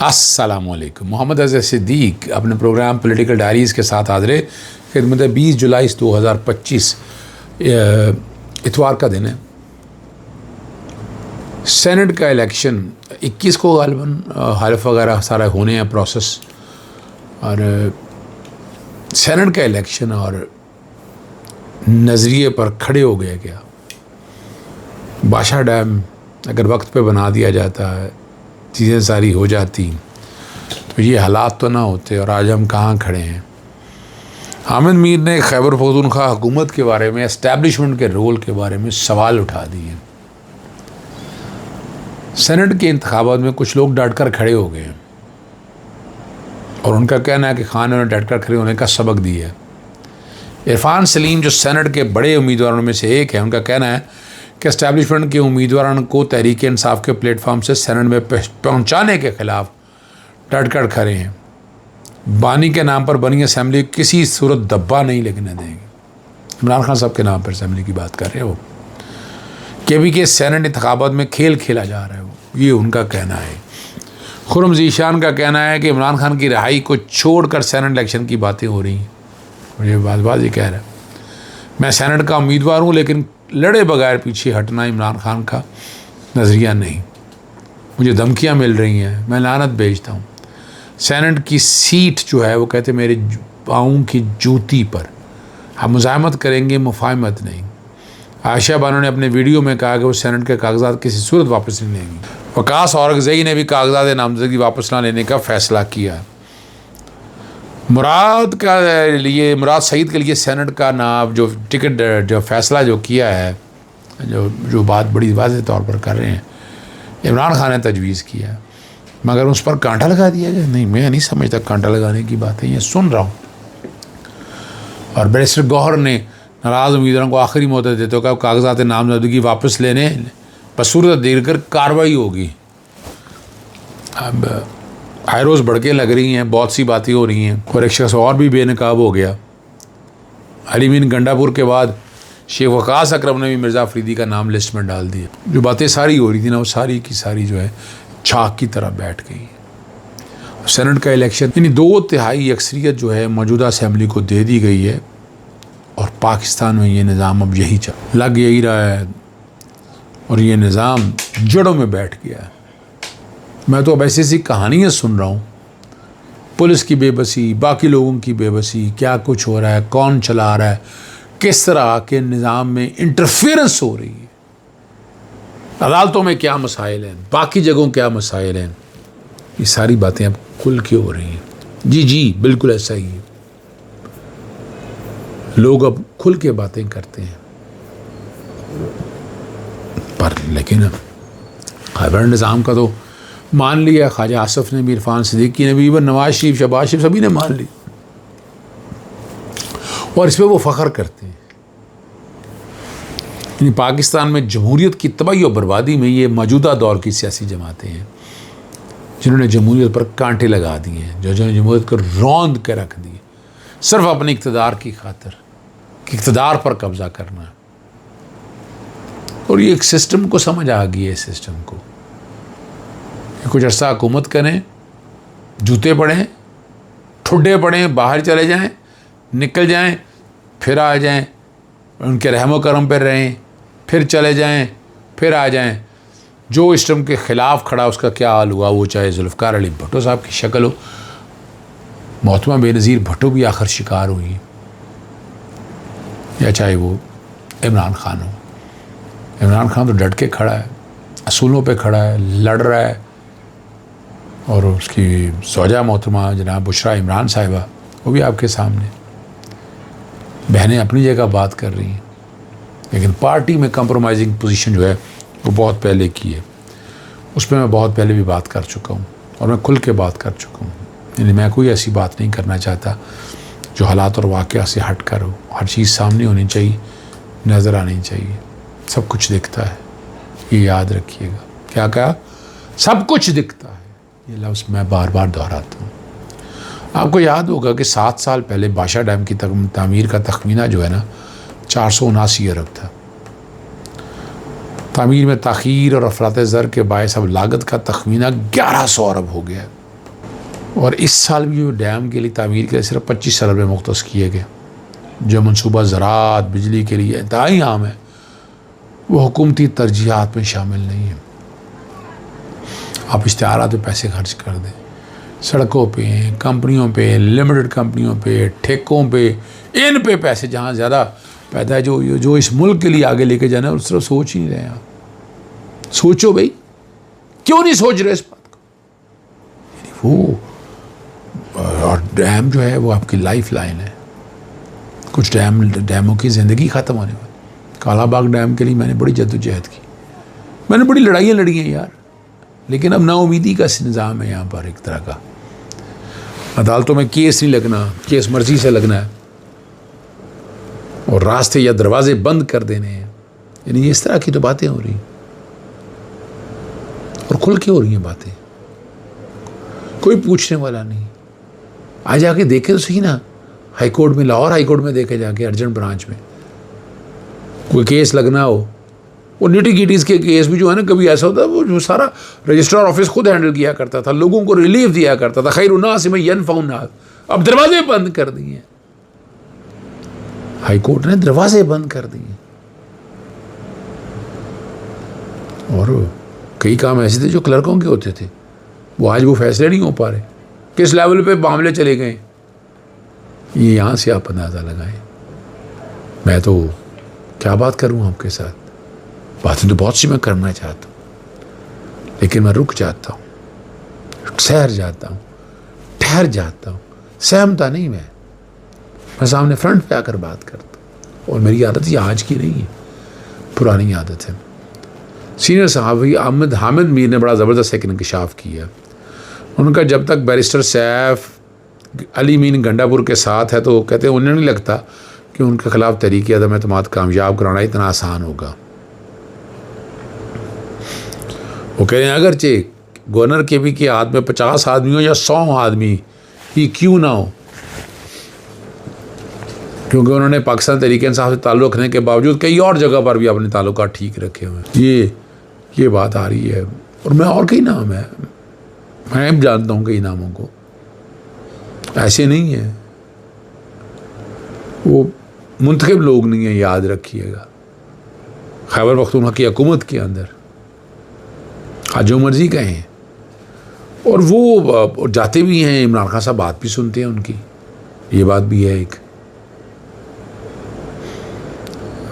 अस्सलामुअलैकुम। मोहम्मद अज़हर सिद्दीक अपने programme political diaries के साथ हाज़िर खिदमत। 20 जुलाई 2025 इतवार का दिन है। सेनेट का इलेक्शन 21 को गालिबन हल्फ वगैरह सारा होने हैं प्रोसेस, और सेनेट का इलेक्शन और नज़रिए पर खड़े हो गए। क्या बादशाह डैम अगर वक्त पे बना दिया जाता है, चीज़ें सारी हो जाती, तो ये हालात तो ना होते और आज हम कहाँ खड़े हैं। हामिद मीर ने खैबर पख्तूनख्वा हुकूमत के बारे में, एस्टैब्लिशमेंट के रोल के बारे में सवाल उठा दिए। सेनेट के इंतखाबात में कुछ लोग डट कर खड़े हो गए हैं और उनका कहना है कि खान ने डट कर खड़े होने का सबक दिया है। इरफान सलीम जो सेनेट के बड़े उम्मीदवारों में से एक है, उनका कहना है कि एस्टैब्लिशमेंट के उम्मीदवारों को तहरीक इंसाफ के प्लेटफॉर्म से सेनेट में पहुंचाने के ख़िलाफ़ डट कर खड़े हैं। बानी के नाम पर बनी असम्बली किसी सूरत दब्बा नहीं लगने देंगे। इमरान खान साहब के नाम पर असम्बली की बात कर रहे हैं वो। के सेनेट इंतखाबात में खेल खेला जा रहा है, ये उनका कहना है। खुर्रम ज़ीशान का कहना है कि इमरान खान की रिहाई को छोड़कर सेनेट इलेक्शन की बातें हो रही हैं। और ये बात कह रहा है, मैं सेनेट का उम्मीदवार हूँ, लेकिन लड़े बगैर पीछे हटना इमरान खान का नज़रिया नहीं। मुझे धमकियाँ मिल रही हैं, मैं लानत भेजता हूँ। सेनेट की सीट जो है वो कहते मेरे पाँव की जूती पर, हम मुज़ाहमत करेंगे, मुफाहमत नहीं। आयशा बानो ने अपने वीडियो में कहा कि वो सेनेट के कागजात किसी सूरत वापस नहीं लेंगी। वकास औरंगज़ई ने भी कागजात नामजदगी वापस ना लेने का फ़ैसला किया। मुराद सईद के लिए सेनेट का नाम जो टिकट जो फ़ैसला जो किया है, जो बात बड़ी वाज़ेह तौर पर कर रहे हैं, इमरान खान ने तजवीज़ किया है, मगर उस पर कांटा लगा दिया गया। नहीं, मैं नहीं समझता कांटा लगाने की बात है, ये सुन रहा हूँ। और बैरिस्टर गौहर ने नाराज़ उम्मीदवारों को आखिरी मोहलत देते हुए कहा कागजात नामजदगी वापस लेने बसूरत देर कर कार्रवाई होगी। अब हाई रोज़ बढ़के लग रही हैं, बहुत सी बातें हो रही हैं, और एक शख्स और भी बेनकाब हो गया। अलीमीन गंडापुर के बाद शेख वकास अकरम ने भी मिर्ज़ा अफरीदी का नाम लिस्ट में डाल दिया। जो बातें सारी हो रही थी ना, वो सारी की सारी जो है छाक की तरह बैठ गई। सेनेट का इलेक्शन यानी 2/3 अक्सरियत जो है मौजूदा असम्बली को दे दी गई है, और पाकिस्तान में ये निज़ाम अब यही लग यही रहा है, और ये निज़ाम जड़ों में बैठ गया है। मैं तो अब ऐसी सी कहानियाँ सुन रहा हूँ, पुलिस की बेबसी, बाकी लोगों की बेबसी, क्या कुछ हो रहा है, कौन चला रहा है, किस तरह के निज़ाम में इंटरफेरेंस हो रही है, अदालतों में क्या मसाइल हैं, बाकी जगहों क्या मसाइल हैं। ये सारी बातें अब खुल के हो रही हैं। जी बिल्कुल ऐसा ही है। लोग अब खुल के बातें करते हैं, पर लेकिन खैबर निज़ाम का तो मान लिया। ख्वाजा आसफ ने भी, इरफान सिद्दीकी ने भी, इवन नवाज शरीफ, शहबाज शरीफ, सभी ने मान ली, और इस पर वो फ़ख्र करते हैं। यानी पाकिस्तान में जमहूरियत की तबाही और बर्बादी में ये मौजूदा दौर की सियासी जमातें हैं जिन्होंने जमहूरियत पर कांटे लगा दिए हैं, जो जमहूरियत को रौंद के रख दिए, सिर्फ अपने इक़्तिदार की खातिर, इक़्तिदार पर कब्ज़ा करना। और ये एक सिस्टम को समझ आ गई है। सिस्टम को कुछ अर्सा हुकूमत करें, जूते पड़ें, ठुड्डे पड़ें, बाहर चले जाएं, निकल जाएं, फिर आ जाएं, उनके रहमो करम पर रहें, फिर चले जाएं, फिर आ जाएं। जो सिस्टम के ख़िलाफ़ खड़ा उसका क्या हाल हुआ, वो चाहे जुल्फ़िकार अली भुट्टो साहब की शक्ल हो, मोहतरमा बेनज़ीर भुट्टो भी आखिर शिकार हुई, या चाहे वो इमरान खान हो। इमरान खान तो डट के खड़ा है, असूलों पे खड़ा है, लड़ रहा है, और उसकी ज़ौजा मोहतरमा जनाब बुशरा इमरान साहिबा, वो भी आपके सामने। बहनें अपनी जगह बात कर रही हैं, लेकिन पार्टी में कंप्रोमाइजिंग पोजीशन जो है वो बहुत पहले की है। उस पर मैं बहुत पहले भी बात कर चुका हूँ, और मैं खुल के बात कर चुका हूँ। यानी मैं कोई ऐसी बात नहीं करना चाहता जो हालात और वाक़या से हट कर हो। हर चीज़ सामने होनी चाहिए, नज़र आनी चाहिए। सब कुछ दिखता है, ये याद रखिएगा। क्या कहा? सब कुछ दिखता है, ये लफ्ज़ मैं बार बार दोहराता हूँ। आपको याद होगा कि 7 साल पहले बादशाह डैम की तामीर का तखमीना जो है ना 479 अरब था। तामीर में ताख़ीर और अफरात ज़र के बायस अब लागत का तखमीना 1100 अरब हो गया। और इस साल भी जो डैम के लिए तामीर के लिए सिर्फ 25 अरब मुख्तस किए गए। जो मनसूबा ज़राअत बिजली के लिए इंतहाई आम है, वो हुकूमती तरजीहात में शामिल नहीं है। आप इश्तिहारात पे पैसे खर्च कर दें, सड़कों पे, कंपनियों पे, लिमिटेड कंपनियों पे, ठेकों पे, इन पे पैसे जहाँ ज़्यादा पैदा है, जो इस मुल्क के लिए आगे लेके जाना है, उस तरफ सोच ही नहीं रहे आप। सोचो भाई, क्यों नहीं सोच रहे इस बात को? वो और डैम जो है वो आपकी लाइफ लाइन है। कुछ डैमों की ज़िंदगी ख़त्म होने वाली। कालाबाग डैम के लिए मैंने बड़ी जद्दोजहद की, मैंने बड़ी लड़ाइयाँ लड़ी हैं यार, लेकिन अब नाउमीदी का निज़ाम है यहाँ पर। एक तरह का अदालतों में केस नहीं लगना, केस मर्जी से लगना है, और रास्ते या दरवाजे बंद कर देने हैं। यानी इस तरह की तो बातें हो रही हैं, और खुल के हो रही हैं बातें, कोई पूछने वाला नहीं। आ जाके देखे तो सही ना, हाई कोर्ट में, लाहौर हाई कोर्ट में देखे जाके, अर्जेंट ब्रांच में कोई केस लगना हो। वो निटी गिटीज़ के केस भी जो है ना, कभी ऐसा होता है वो जो सारा रजिस्ट्रार ऑफिस खुद हैंडल किया करता था, लोगों को रिलीफ दिया करता था, खैरुन्नास में यनफउन्नास। अब दरवाजे बंद कर दिए, हाई कोर्ट ने दरवाजे बंद कर दिए। और कई काम ऐसे थे जो क्लर्कों के होते थे, वो आज वो फैसले नहीं हो पा रहे। किस लेवल पे मामले चले गए, ये यहाँ से आप अंदाज़ा लगाएं। मैं तो क्या बात करूँ आपके साथ, बातें तो बहुत सी मैं करना चाहता हूँ, लेकिन मैं रुक जाता हूँ, ठहर जाता हूँ, ठहर जाता हूँ। सहमता नहीं मैं सामने फ्रंट पे आकर बात करता हूँ। और मेरी आदत ये आज की नहीं है, पुरानी आदत है। सीनियर सहाफ़ी हामिद मीर ने बड़ा ज़बरदस्त एक इंकशाफ किया। उनका जब तक बैरिस्टर सैफ अली मीन गंडापुर के साथ है, तो कहते हैं उन्हें नहीं लगता कि उनके खिलाफ तहरीक अदम एतमाद कामयाब कराना इतना आसान होगा। वो कह रहे हैं अगरचे गवर्नर के भी के हाथ में 50 आदमी हो या 100 आदमी ही क्यों ना हो, क्योंकि उन्होंने पाकिस्तान तहरीक इंसाफ से ताल्लुक़ रखने के बावजूद कई और जगह पर भी अपने ताल्लुकात ठीक रखे हुए हैं। ये बात आ रही है। और मैं और कई नाम है, मैं जानता हूँ कई नामों को, ऐसे नहीं है, वो मुंतखब लोग नहीं है, याद रखिएगा। खैबर पख्तूनख्वा की हुकूमत के अंदर आज जो मर्जी कहें, और वो जाते भी हैं, इमरान खान साहब बात भी सुनते हैं उनकी, ये बात भी है एक।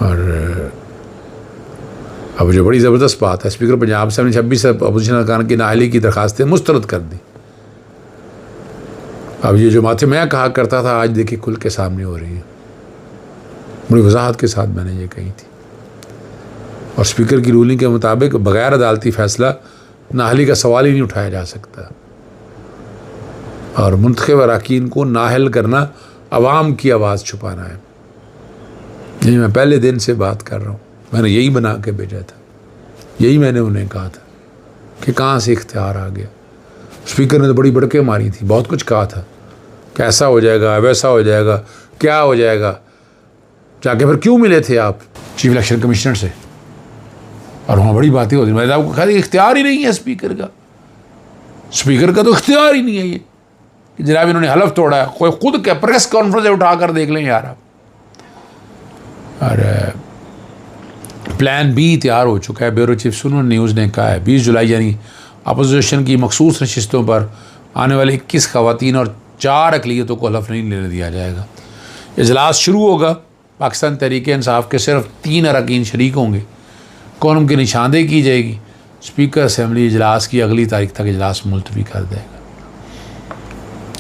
और अब जो बड़ी ज़बरदस्त बात है, स्पीकर पंजाब साहब ने 26 अपोजिशन अरकान की नाअहली की दरखास्तें मुस्तरद कर दी। अब ये जो माथे मैं कहा करता था, आज देखिए खुल के सामने हो रही है। बड़ी वजाहत के साथ मैंने ये कही थी। और स्पीकर की रूलिंग के मुताबिक बग़ैर अदालती फ़ैसला नाअहली का सवाल ही नहीं उठाया जा सकता, और मुंतखब अरकान को नाअहल करना अवाम की आवाज़ छुपाना है। यही मैं पहले दिन से बात कर रहा हूँ, मैंने यही बना के भेजा था, यही मैंने उन्हें कहा था कि कहाँ से इख्तियार आ गया। स्पीकर ने तो बड़ी बड़के मारी थी, बहुत कुछ कहा था, कैसा हो जाएगा, वैसा हो जाएगा, क्या हो जाएगा। जाके फिर क्यों मिले थे आप चीफ इलेक्शन कमिश्नर से, और वहाँ बड़ी बातें होती। मैंने आपको कहा इख्तियार ही नहीं है स्पीकर का, स्पीकर का तो इख्तियार ही नहीं है ये कि जनाब इन्होंने हलफ तोड़ा है। कोई खुद क्या प्रेस कॉन्फ्रेंस उठा कर देख लें यार आप। और प्लान बी तैयार हो चुका है। ब्यूरो चीफ सुनो न्यूज़ ने कहा है 20 जुलाई यानी अपोजिशन की मखसूस नशिस्तों पर आने वाले 21 ख़वातीन और 4 अक़लियतों को हलफ नहीं लेने दिया जाएगा। इजलास शुरू होगा, पाकिस्तान तहरीक इंसाफ के सिर्फ 3 अरकान शरीक होंगे, कौन की निशानदेही की जाएगी। स्पीकर असम्बली इजलास की अगली तारीख तक इजलास मुलतवी कर देगा।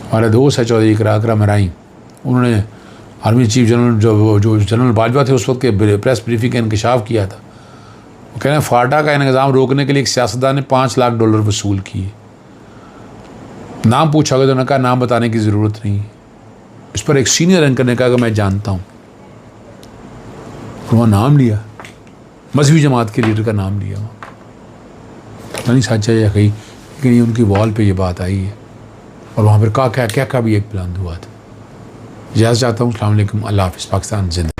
हमारे दोस्त है चौधरी इकराम मराई, उन्होंने आर्मी चीफ जनरल जो जनरल बाजवा थे उस वक्त के प्रेस ब्रीफिंग का इंकशाफ किया था। वो कह रहे हैं फाटा का इंतज़ाम रोकने के लिए एक सियासतदान ने $5 लाख वसूल किए। नाम पूछा गया तो उन्होंने कहा नाम बताने की ज़रूरत नहीं। इस पर एक सीनियर एंकर ने कहा कि मैं जानता हूँ, वहाँ नाम लिया, मजहबी जमात के लीडर का नाम लिया। वहाँ पता नहीं सच है या कहीं, लेकिन उनकी वॉल पे ये बात आई है। और वहाँ पर क्या भी एक बुलंद हुआ था। इजाज़त चाहता हूँ। अस्सलाम वालेकुम, अल्लाह हाफ़िज़। पाकिस्तान जिंदा।